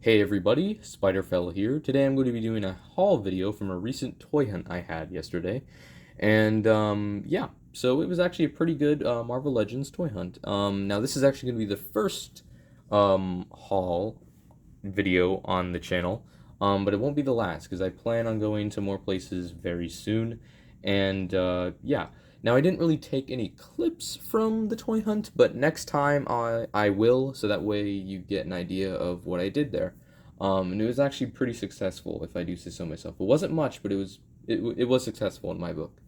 Hey everybody, Spiderfell here. Today I'm going to be doing a haul video from a recent toy hunt I had yesterday. And yeah, so it was actually a pretty good Marvel Legends toy hunt. Now this is actually going to be the first haul video on the channel, but it won't be the last because I plan on going to more places very soon. And yeah, now I didn't really take any clips from the toy hunt, but next time I will, so that way you get an idea of what I did there. And it was actually pretty successful, if I do say so myself. It wasn't much, but it was successful in my book.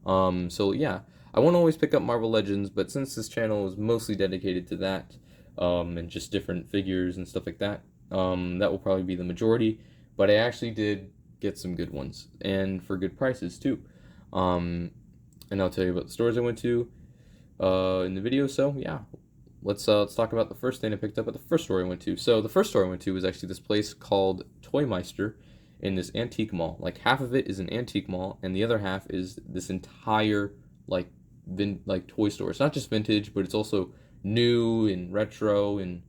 So yeah, I won't always pick up Marvel Legends, but since this channel is mostly dedicated to that, and just different figures and stuff like that, that will probably be the majority. But I actually did get some good ones, and for good prices too. Um, and I'll tell you about the stores I went to in the video. So yeah, let's talk about the first thing I picked up at the first store I went to. So the first store I went to was actually this place called Toymeister in this antique mall. Like half of it is an antique mall, and the other half is this entire like like toy store. It's not just vintage, but it's also new and retro and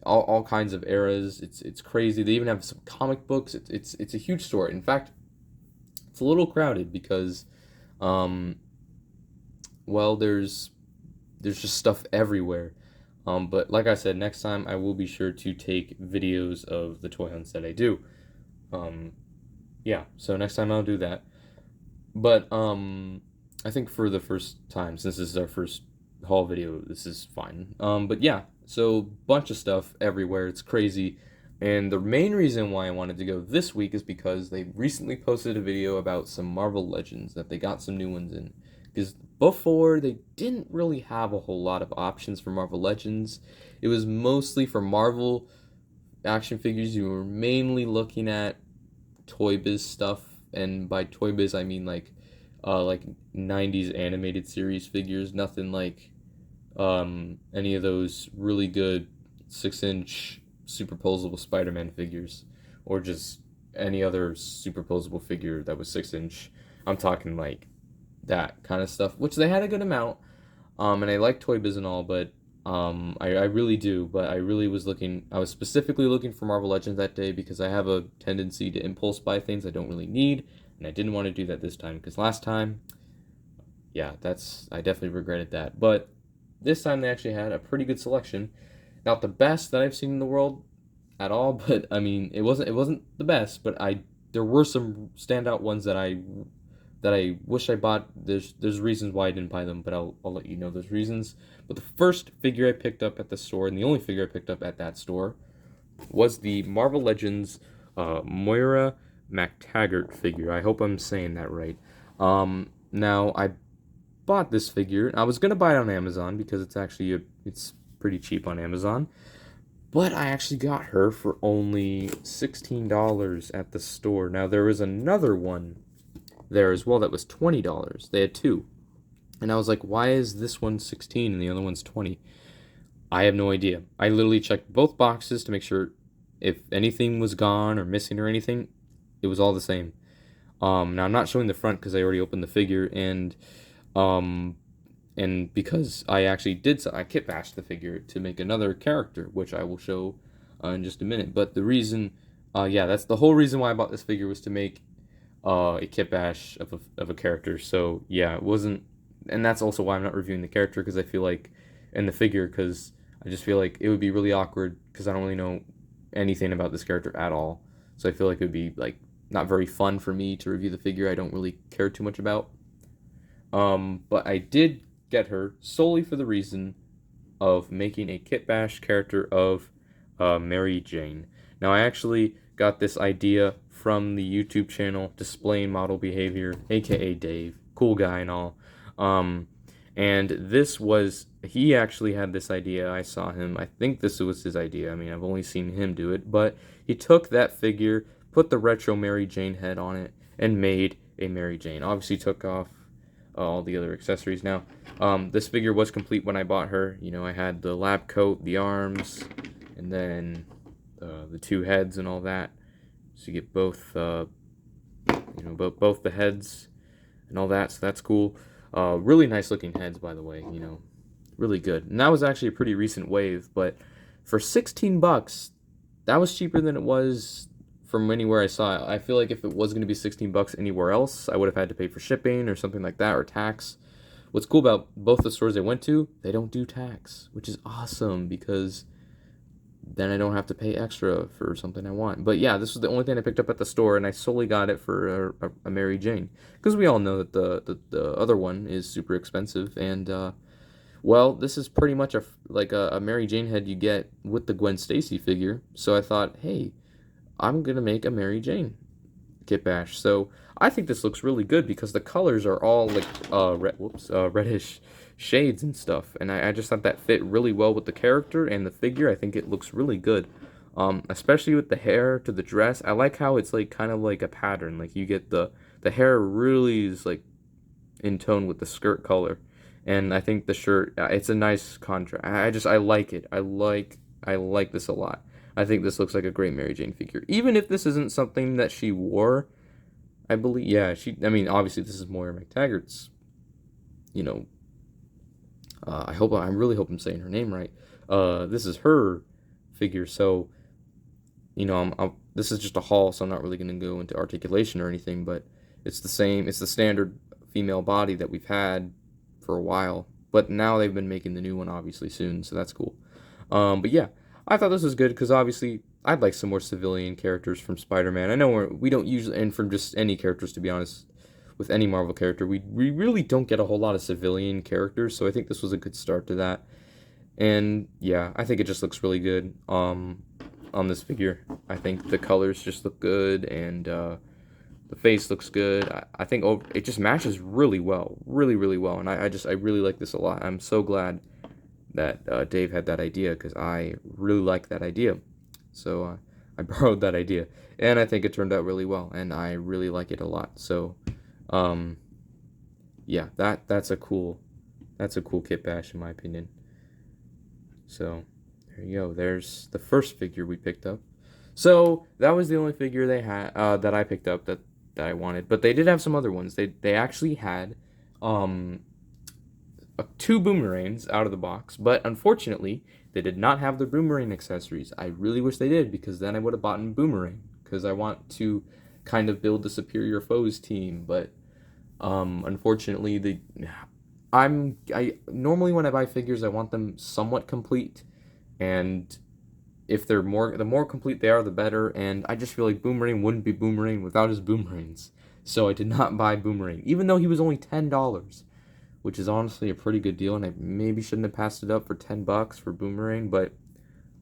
all kinds of eras. It's crazy. They even have some comic books. It's a huge store. In fact, it's a little crowded because um well there's just stuff everywhere. But like I said, next time I will be sure to take videos of the toy hunts that I do. Um, yeah, so next time I'll do that. But I think for the first time, since this is our first haul video, this is fine. But yeah, so bunch of stuff everywhere. It's crazy. And the main reason why I wanted to go this week is because they recently posted a video about some Marvel Legends that they got some new ones in. Because before, they didn't really have a whole lot of options for Marvel Legends. It was mostly for Marvel action figures. You were mainly looking at Toy Biz stuff, and by Toy Biz I mean like 90s animated series figures, nothing like any of those really good 6-inch superposable Spider-Man figures, or just any other superposable figure that was 6-inch. I'm talking like that kind of stuff, which they had a good amount. And I like Toy Biz and all, but I really do. But I really was looking, I was specifically looking for Marvel Legends that day because I have a tendency to impulse buy things I don't really need, and I didn't want to do that this time because last time, yeah, I definitely regretted that. But this time they actually had a pretty good selection. Not the best that I've seen in the world at all, but I mean, it wasn't the best, but I there were some standout ones that I wish I bought. There's reasons why I didn't buy them, but I'll let you know those reasons. But the first figure I picked up at the store, and the only figure I picked up at that store, was the Marvel Legends Moira MacTaggert figure. I hope I'm saying that right. Now I bought this figure. I was gonna buy it on Amazon because it's pretty cheap on Amazon. But I actually got her for only $16 at the store. Now there was another one there as well that was $20. They had two. And I was like, why is this one 16 and the other one's 20? I have no idea. I literally checked both boxes to make sure if anything was gone or missing or anything, it was all the same. Now I'm not showing the front because I already opened the figure, um and because I actually did so, I kit bashed the figure to make another character, which I will show in just a minute. But the reason, yeah, that's the whole reason why I bought this figure, was to make a kit bash of a character. So yeah, it wasn't, and that's also why I'm not reviewing the character, because I feel like, and the figure, because I just feel like it would be really awkward because I don't really know anything about this character at all. So I feel like it would be like not very fun for me to review the figure I don't really care too much about. But I did get her solely for the reason of making a kit bash character of Mary Jane. Now I actually got this idea from the YouTube channel Displaying Model Behavior, aka Dave, cool guy and all. And he actually had this idea. I saw him. I think this was his idea. I mean, I've only seen him do it, but he took that figure, put the retro Mary Jane head on it, and made a Mary Jane. Obviously, took off all the other accessories. Now, this figure was complete when I bought her. You know, I had the lab coat, the arms, and then the two heads and all that. So you get both, both the heads and all that. So that's cool. Really nice looking heads, by the way. You know, really good. And that was actually a pretty recent wave. But for $16, that was cheaper than it was from anywhere I saw it. I feel like if it was going to be 16 bucks anywhere else, I would have had to pay for shipping or something like that, or tax. What's cool about both the stores I went to, they don't do tax, which is awesome because then I don't have to pay extra for something I want. But yeah, this was the only thing I picked up at the store, and I solely got it for a Mary Jane, because we all know that the other one is super expensive, and well, this is pretty much a Mary Jane head you get with the Gwen Stacy figure. So I thought, hey, I'm gonna make a Mary Jane Kit Bash. So I think this looks really good because the colors are all like reddish shades and stuff, and I just thought that fit really well with the character and the figure. I think it looks really good, especially with the hair to the dress. I like how it's like kind of like a pattern. Like you get the hair really is like in tone with the skirt color, and I think the shirt it's a nice contrast. I like it. I like this a lot. I think this looks like a great Mary Jane figure, even if this isn't something that she wore. I believe, yeah, I mean, obviously, this is Moira McTaggart's. You know, I really hope I'm saying her name right. This is her figure, so this is just a haul, so I'm not really going to go into articulation or anything, but it's the same. It's the standard female body that we've had for a while, but now they've been making the new one obviously soon, so that's cool. But yeah, I thought this was good because obviously I'd like some more civilian characters from Spider-Man. I know we don't usually, and from just any characters to be honest, with any Marvel character, we really don't get a whole lot of civilian characters, so I think this was a good start to that. And yeah, I think it just looks really good on this figure. I think the colors just look good, and the face looks good. I think it just matches really well, really well, and I really like this a lot. I'm so glad that Dave had that idea because I really like that idea. So I borrowed that idea, and I think it turned out really well, and I really like it a lot. So um, yeah, that's a cool Kit Bash in my opinion. So there you go. There's the first figure we picked up. So that was the only figure they had that I picked up that I wanted. But they did have some other ones. They actually had um, two boomerangs out of the box, but unfortunately they did not have the boomerang accessories. I really wish they did because then I would have bought a boomerang because I want to kind of build the superior foes team. But unfortunately I normally when I buy figures I want them somewhat complete, and if the more complete they are, the better. And I just feel like Boomerang wouldn't be Boomerang without his boomerangs. So I did not buy Boomerang, even though he was only $10, which is honestly a pretty good deal. And I maybe shouldn't have passed it up for $10 for Boomerang, but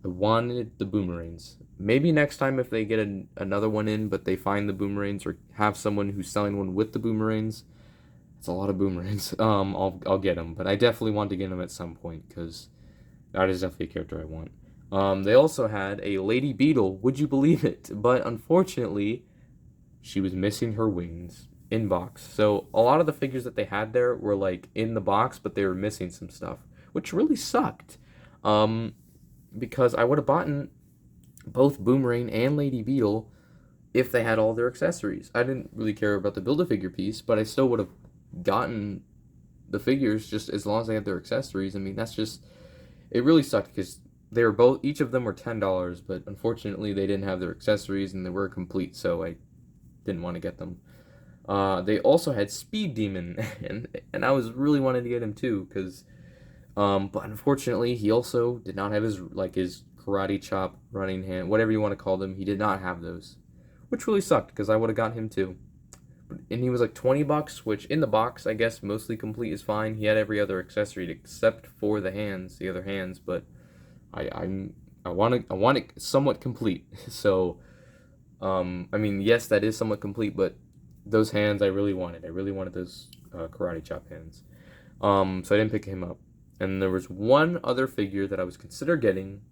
I wanted the boomerangs. Maybe next time if they get another one in, but they find the boomerangs or have someone who's selling one with the boomerangs. It's a lot of boomerangs. I'll get them, but I definitely want to get them at some point because that is definitely a character I want. They also had a Lady Beetle, would you believe it? But unfortunately, she was missing her wings in box. So a lot of the figures that they had there were like in the box, but they were missing some stuff, which really sucked. Because I would have bought both Boomerang and Lady Beetle if they had all their accessories. I didn't really care about the Build-A-Figure piece, but I still would have gotten the figures just as long as they had their accessories. I mean, it really sucked because they were each of them were $10, but unfortunately they didn't have their accessories and they were complete, so I didn't want to get them. They also had Speed Demon, and I was really wanting to get him too, because but unfortunately he also did not have his karate chop, running hand, whatever you want to call them. He did not have those, which really sucked because I would have gotten him too. And he was like $20, which in the box, I guess mostly complete is fine. He had every other accessory except for the other hands, but I want it somewhat complete. So, I mean, yes, that is somewhat complete, but those hands I really wanted. I really wanted those karate chop hands. So I didn't pick him up. And there was one other figure that I was consider getting,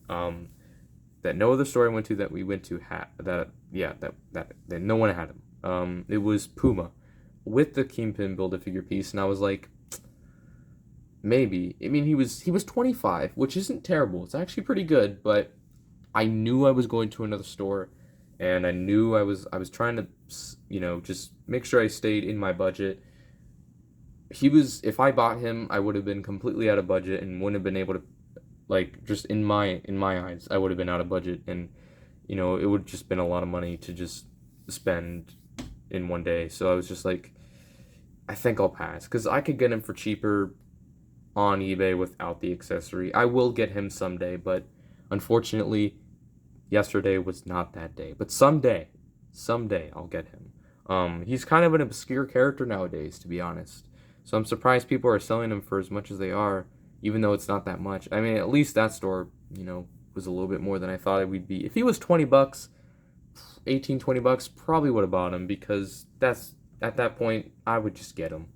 that no other store I went to that we went to had that no one had him. It was Puma with the Kingpin Build-A-Figure piece, and I was like, maybe. I mean, he was 25, which isn't terrible. It's actually pretty good, but I knew I was going to another store, and I knew I was trying to, just make sure I stayed in my budget. If I bought him, I would have been completely out of budget and wouldn't have been able to like just in my eyes, I would have been out of budget, and it would just been a lot of money to just spend in one day. So I was just like, I think I'll pass because I could get him for cheaper on eBay without the accessory. I will get him someday, but unfortunately, yesterday was not that day. But someday I'll get him. He's kind of an obscure character nowadays, to be honest. So I'm surprised people are selling him for as much as they are, even though it's not that much. I mean, at least that store, was a little bit more than I thought it would be. If he was 20 bucks, 18, 20 bucks, probably would have bought him because that's at that point I would just get him.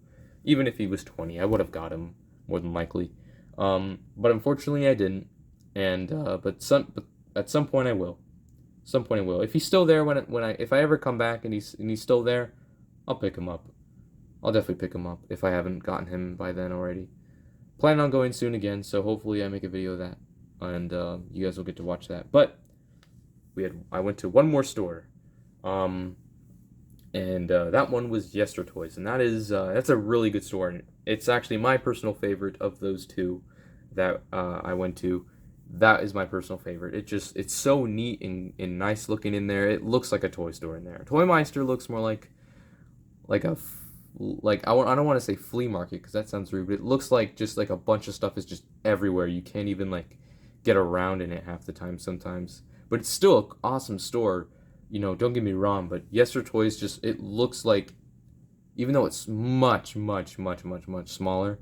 Even if he was 20, I would have got him more than likely. But unfortunately I didn't. And but at some point I will. Some point I will. If he's still there if I ever come back and he's still there, I'll pick him up. I'll definitely pick him up if I haven't gotten him by then already. Plan on going soon again, so hopefully I make a video of that, and you guys will get to watch that. But I went to one more store, and that one was Yestertoys, and that's a really good store, and it's actually my personal favorite of those two that I went to. That is my personal favorite. It's so neat and nice looking in there. It looks like a toy store in there. Toy Meister looks more like a I don't want to say flea market because that sounds rude, but it looks like just like a bunch of stuff is just everywhere. You can't even like get around in it half the time sometimes. But it's still an awesome store. Don't get me wrong, but Yestertoys it looks like, even though it's much much much much much smaller,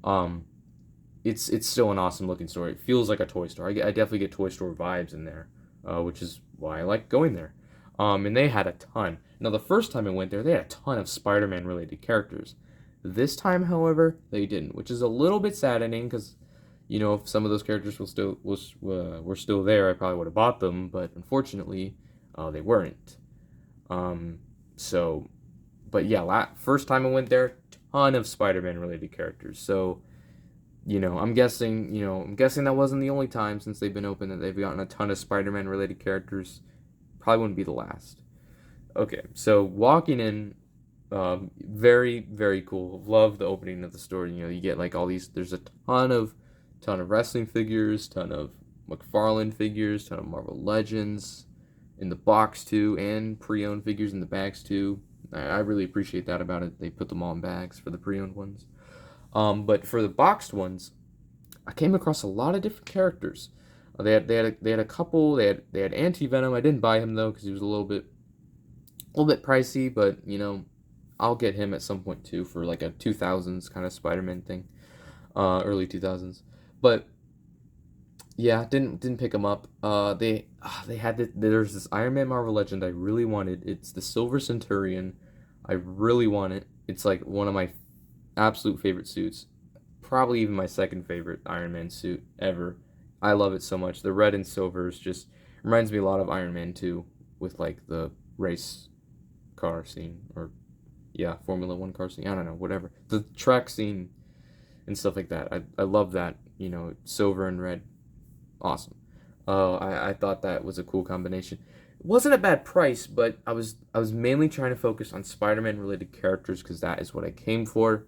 um it's still an awesome looking store. It feels like a toy store. I definitely get toy store vibes in there, which is why I like going there. And they had a ton. Now, the first time I went there, they had a ton of Spider-Man related characters. This time, however, they didn't, which is a little bit saddening because, if some of those characters were still there, I probably would have bought them. But unfortunately, they weren't. So, but yeah, first time I went there, ton of Spider-Man related characters. So, I'm guessing that wasn't the only time since they've been open that they've gotten a ton of Spider-Man related characters. Probably wouldn't be the last. Okay, so walking in, very, very cool. Love the opening of the store. You get like all these, there's a ton of wrestling figures, ton of McFarlane figures, ton of Marvel Legends in the box too, and pre-owned figures in the bags too. I really appreciate that about it. They put them all in bags for the pre-owned ones. But for the boxed ones, I came across a lot of different characters. They had a couple. They had Anti-Venom. I didn't buy him though because he was a little bit pricey. But I'll get him at some point too for like a 2000s kind of Spider-Man thing, early 2000s. But yeah, didn't pick him up. They had there's this Iron Man Marvel Legend I really wanted. It's the Silver Centurion. I really want it. It's like one of my absolute favorite suits. Probably even my second favorite Iron Man suit ever. I love it so much. The red and silver just reminds me a lot of Iron Man 2 with like the race car scene, or yeah, Formula 1 car scene. I don't know, whatever. The track scene and stuff like that. I love that, silver and red. Awesome. I thought that was a cool combination. It wasn't a bad price, but I was mainly trying to focus on Spider-Man related characters because that is what I came for.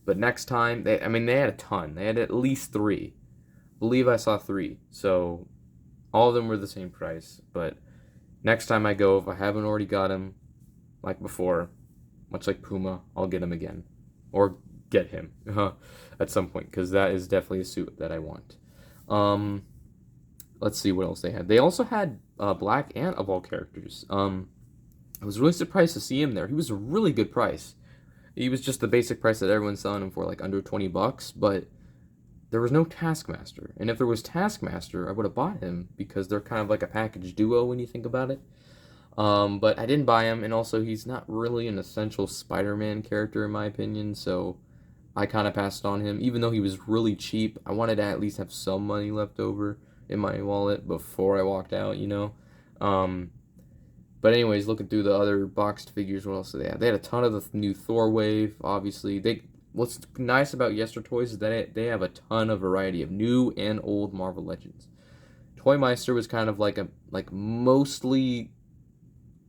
But next time, they had a ton. They had at least 3. I believe I saw 3. So all of them were the same price. But next time I go, if I haven't already got him, like before, much like Puma, I'll get him again. Or get him at some point, because that is definitely a suit that I want. Let's see what else they had. They also had Black Ant of all characters. I was really surprised to see him there. He was a really good price. He was just the basic price that everyone's selling him for, like under 20 bucks, but there was no Taskmaster. And if there was Taskmaster, I would have bought him because they're kind of like a package duo when you think about it. But I didn't buy him, and also he's not really an essential Spider-Man character in my opinion, so I kind of passed on him. Even though he was really cheap, I wanted to at least have some money left over in my wallet before I walked out, But anyways, looking through the other boxed figures, what else did they have? They had a ton of the new Thor wave, obviously. What's nice about Yestertoys is that they have a ton of variety of new and old Marvel Legends. Toy Meister was kind of like mostly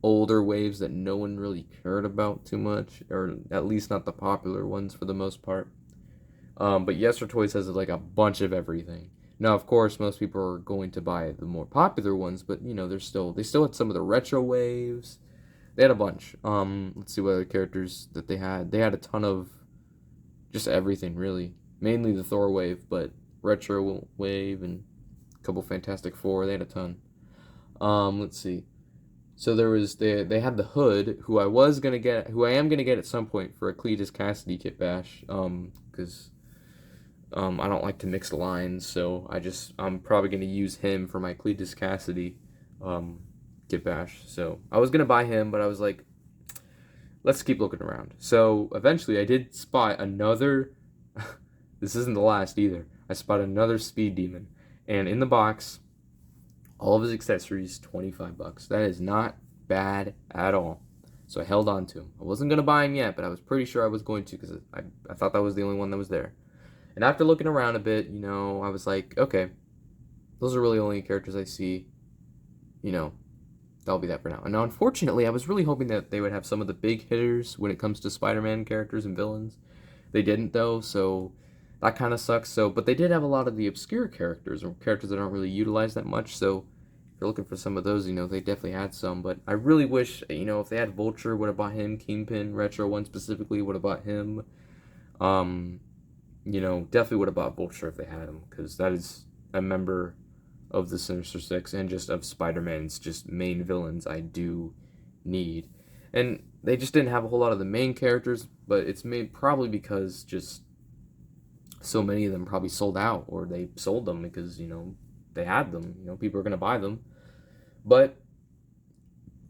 older waves that no one really cared about too much, or at least not the popular ones for the most part. But Yestertoys has like a bunch of everything. Now, of course, most people are going to buy the more popular ones, but you know, they still had some of the retro waves. They had a bunch. Let's see what other characters that they had. They had a ton of just everything, really. Mainly the Thor wave, but retro wave and a couple Fantastic Four. They had a ton. Let's see. So they had the Hood, who I am gonna get at some point for a Cletus Cassidy kit bash. Because I don't like to mix lines, so I'm probably gonna use him for my Cletus Cassidy kit bash. So I was gonna buy him, but I was like, let's keep looking around. So eventually, I did spot another. This isn't the last either. I spotted another Speed Demon, and in the box, all of his accessories, $25. That is not bad at all. So I held on to him. I wasn't gonna buy him yet, but I was pretty sure I was going to because I thought that was the only one that was there. And after looking around a bit, you know, I was like, okay, those are really only characters I see. You know, that'll be that for now. And now, unfortunately, I was really hoping that they would have some of the big hitters when it comes to Spider-Man characters and villains. They didn't though, so that kind of sucks. So, but they did have a lot of the obscure characters or characters that aren't really utilized that much. So, if you're looking for some of those, you know, they definitely had some. But I really wish, you know, if they had Vulture, would have bought him. Kingpin, Retro One specifically, would have bought him. You know, definitely would have bought Vulture if they had him, because that is a member of the Sinister Six and just of Spider-Man's just main villains I do need. And they just didn't have a whole lot of the main characters, but it's made probably because just so many of them probably sold out, or they sold them because, you know, they had them. You know, people are going to buy them. But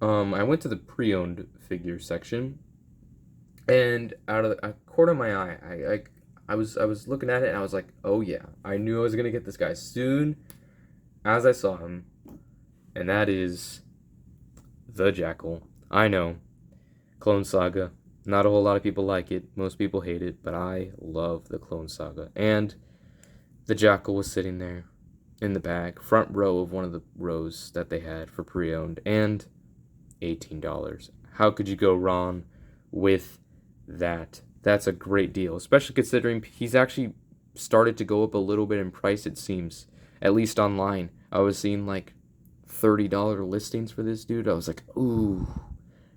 I went to the pre-owned figure section, and out of a corner of my eye, I was looking at it and I was like, oh yeah, I knew I was gonna get this guy soon as I saw him, and that is the Jackal. I know, Clone Saga. Not a whole lot of people like it. Most people hate it, but I love the Clone Saga. And the Jackal was sitting there in the bag, front row of one of the rows that they had for pre-owned, and $18. How could you go wrong with that? That's a great deal, especially considering he's actually started to go up a little bit in price, it seems, at least online. I was seeing like $30 listings for this dude. I was like, ooh,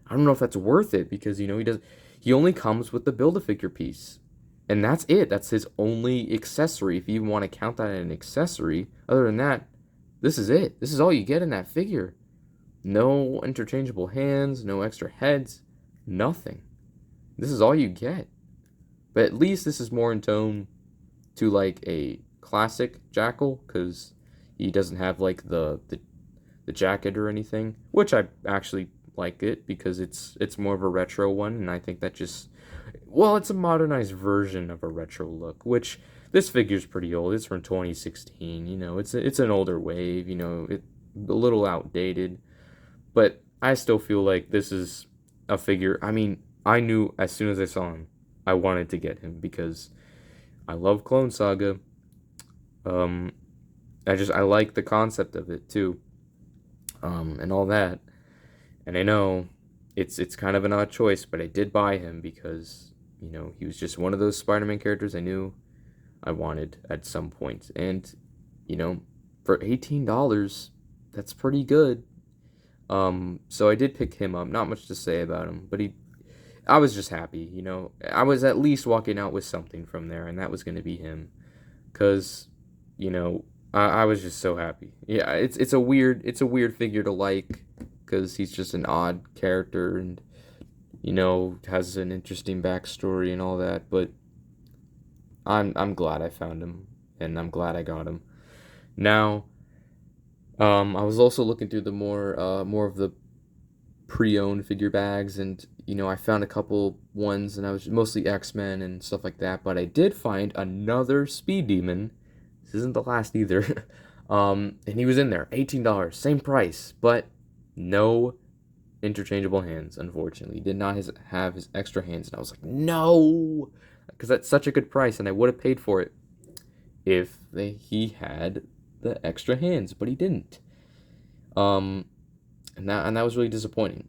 I don't know if that's worth it, because, you know, he only comes with the Build-A-Figure piece. And that's it. That's his only accessory, if you even want to count that as an accessory. Other than that, this is it. This is all you get in that figure. No interchangeable hands, no extra heads, nothing. This is all you get. But at least this is more in tone to like a classic Jackal, because he doesn't have like the jacket or anything, which I actually like it because it's more of a retro one, and I think that just, well, it's a modernized version of a retro look, which this figure's pretty old. It's from 2016, you know, it's an older wave, you know, it a little outdated, but I still feel like this is a figure. I mean, I knew as soon as I saw him, I wanted to get him because I love Clone Saga. I like the concept of it too, and all that. And I know it's kind of an odd choice, but I did buy him because, you know, he was just one of those Spider-Man characters I knew I wanted at some point. And, you know, for $18, that's pretty good. So I did pick him up. Not much to say about him, but I was just happy, you know. I was at least walking out with something from there, and that was going to be him. Because, you know, I was just so happy. Yeah, it's a weird figure to like, because he's just an odd character and, you know, has an interesting backstory and all that, but I'm glad I found him, and I'm glad I got him. Now, I was also looking through the more of the pre-owned figure bags, and, you know, I found a couple ones, and I was mostly X-Men and stuff like that, but I did find another Speed Demon. This isn't the last either. And he was in there, $18, same price, but no interchangeable hands, unfortunately. He did not have his extra hands, and I was like, no, because that's such a good price, and I would have paid for it if he had the extra hands, but he didn't. And that was really disappointing.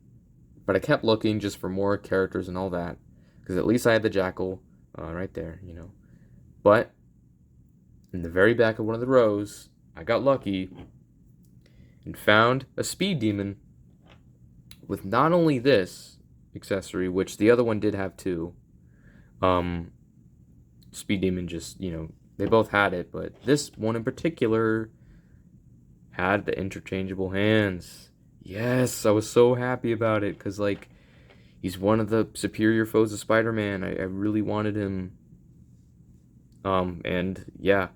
But I kept looking just for more characters and all that, because at least I had the Jackal right there, you know. But in the very back of one of the rows, I got lucky and found a Speed Demon with not only this accessory, which the other one did have too. Speed Demon just, they both had it, but this one in particular had the interchangeable hands. Yes, I was so happy about it because, like, he's one of the superior foes of Spider-Man. I really wanted him. And yeah.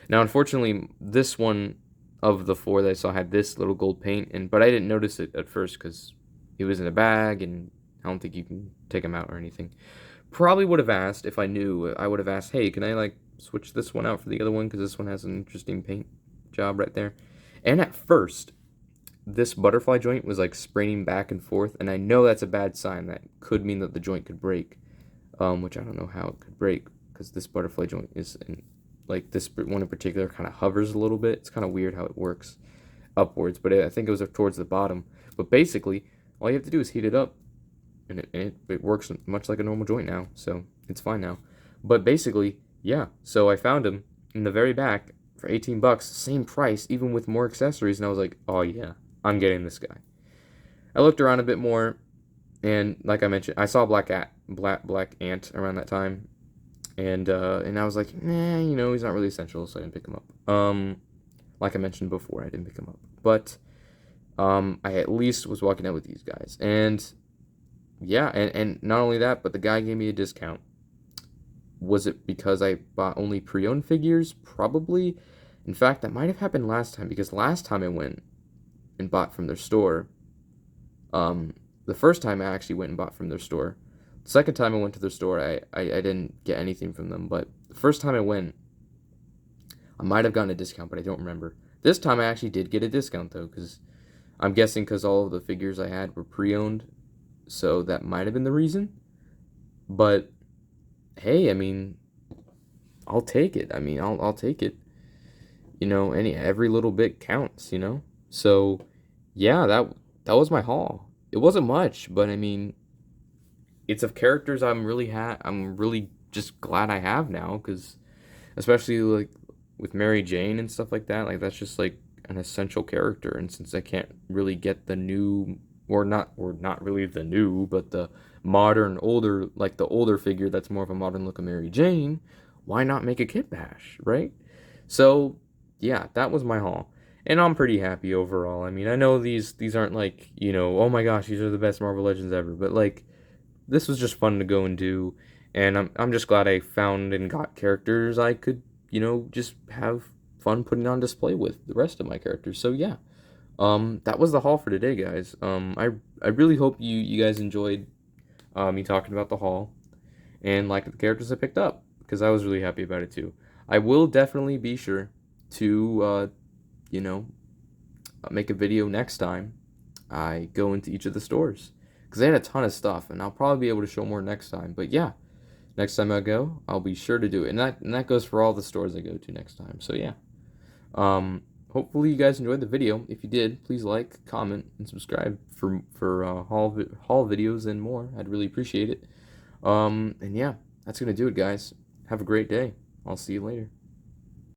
Now, unfortunately, this one of the 4 that I saw had this little gold paint, but I didn't notice it at first because he was in a bag, and I don't think you can take him out or anything. Probably would have asked if I knew. I would have asked, hey, can I, like, switch this one out for the other one because this one has an interesting paint job right there. And at first, this butterfly joint was, like, spraining back and forth, and I know that's a bad sign. That could mean that the joint could break, which I don't know how it could break because this butterfly joint is, like, this one in particular kind of hovers a little bit. It's kind of weird how it works upwards, but I think it was towards the bottom. But basically, all you have to do is heat it up, and it works much like a normal joint now, so it's fine now. But basically, yeah, so I found him in the very back for 18 bucks, same price, even with more accessories, and I was like, oh yeah, I'm getting this guy. I looked around a bit more, and like I mentioned, I saw Black Ant around that time, and I was like, nah, he's not really essential, so I didn't pick him up. Like I mentioned before, I didn't pick him up, but I at least was walking out with these guys, and yeah, and not only that, but the guy gave me a discount. Was it because I bought only pre-owned figures? Probably. In fact, that might have happened last time, because last time I went and bought from their store, the first time I actually went and bought from their store. The second time I went to their store, I didn't get anything from them, but the first time I went, I might have gotten a discount, but I don't remember. This time I actually did get a discount, though, because I'm guessing because all of the figures I had were pre-owned, so that might have been the reason. But hey, I mean, I'll take it. I mean, I'll take it. Every little bit counts. So yeah, that was my haul. It wasn't much, but I mean, it's of characters I'm really just glad I have now, because especially like with Mary Jane and stuff like that, like that's just like an essential character, and since I can't really get the new, or not really the new, but the modern older, like the older figure that's more of a modern look of Mary Jane, why not make a Kit Bash, right? So yeah, that was my haul, and I'm pretty happy overall. I mean, I know these aren't like, oh my gosh, these are the best Marvel Legends ever, but like, this was just fun to go and do, and I'm just glad I found and got characters I could, just have fun putting on display with the rest of my characters. So yeah, that was the haul for today, guys. I really hope you guys enjoyed me talking about the haul and like the characters I picked up, because I was really happy about it too. I will definitely be sure to make a video next time I go into each of the stores, because they had a ton of stuff, and I'll probably be able to show more next time. But yeah, next time I go, I'll be sure to do it, and that goes for all the stores I go to next time. So yeah, hopefully you guys enjoyed the video. If you did, please like, comment, and subscribe for haul videos and more. I'd really appreciate it. And yeah, that's gonna do it, guys. Have a great day. I'll see you later.